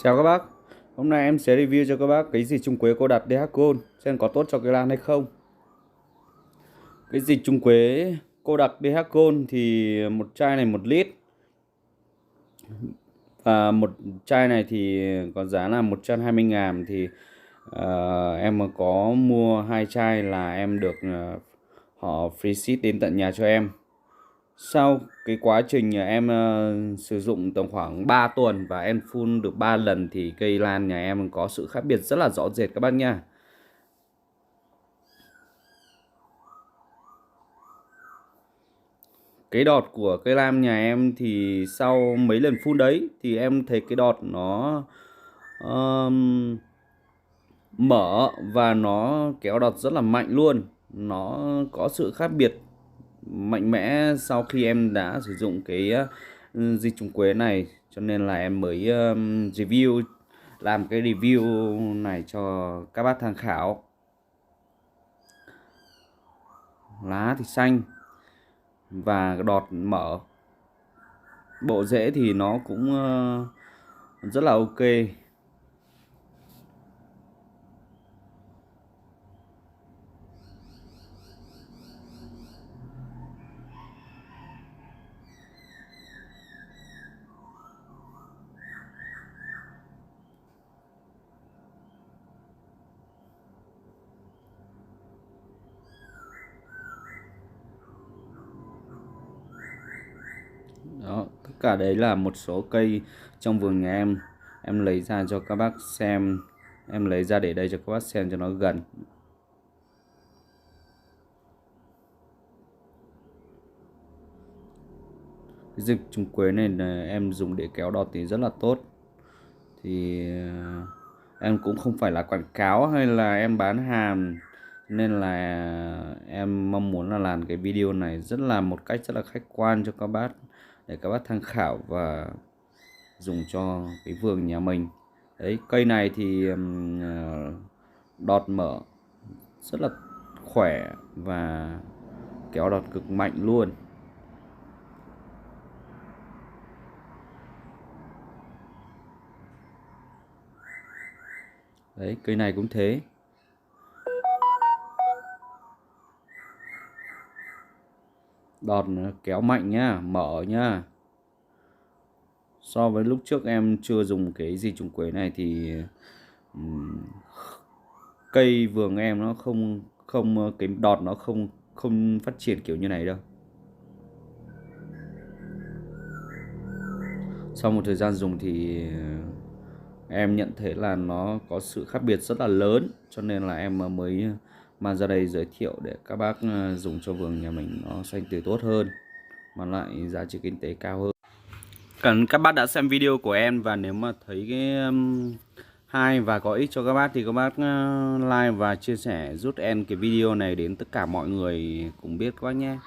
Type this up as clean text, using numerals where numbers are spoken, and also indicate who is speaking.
Speaker 1: Chào các bác, hôm nay em sẽ review cho các bác cái dịch trùng quế cô đặc DH Gold xem có tốt cho cây lan hay không. Cái dịch trùng quế cô đặc DH Gold thì một chai này 1 lít, và một chai này thì có giá là 120.000. Thì em mà có mua 2 chai là em được họ free ship đến tận nhà cho em. Sau cái quá trình em sử dụng tầm khoảng 3 tuần và em phun được 3 lần thì cây lan nhà em có sự khác biệt rất là rõ rệt các bác nha. Cái đọt của cây lam nhà em thì sau mấy lần phun đấy thì em thấy cái đọt nó mở và nó kéo đọt rất là mạnh luôn. Nó có sự khác biệt mạnh mẽ sau khi em đã sử dụng cái dịch trùng quế này, cho nên là em mới làm cái review này cho các bác tham khảo. Lá thì xanh và đọt mở, bộ rễ thì nó cũng rất là ok. Đó, tất cả đấy là một số cây trong vườn nhà em lấy ra cho các bác xem, em lấy ra để đây cho các bác xem cho nó gần. Cái dịch trùng quế này là em dùng để kéo đọt thì rất là tốt. Thì em cũng không phải là quảng cáo hay là em bán hàng, nên là em mong muốn là làm cái video này rất là một cách rất là khách quan cho các bác, để các bác tham khảo và dùng cho cái vườn nhà mình. Đấy, cây này thì đọt mở rất là khỏe và kéo đọt cực mạnh luôn. Đấy, cây này cũng thế. Đọt kéo mạnh nhá, mở nhá. So với lúc trước em chưa dùng cái dịch trùng quế này thì cây vườn em nó không không cái đọt nó không không phát triển kiểu như này đâu. Sau một thời gian dùng thì em nhận thấy là nó có sự khác biệt rất là lớn, cho nên là em mới mang ra đây giới thiệu để các bác dùng cho vườn nhà mình nó xanh tươi tốt hơn, mà lại giá trị kinh tế cao hơn. Cảm ơn các bác đã xem video của em, và nếu mà thấy cái hay và có ích cho các bác thì các bác like và chia sẻ giúp em cái video này đến tất cả mọi người cùng biết các bác nhé.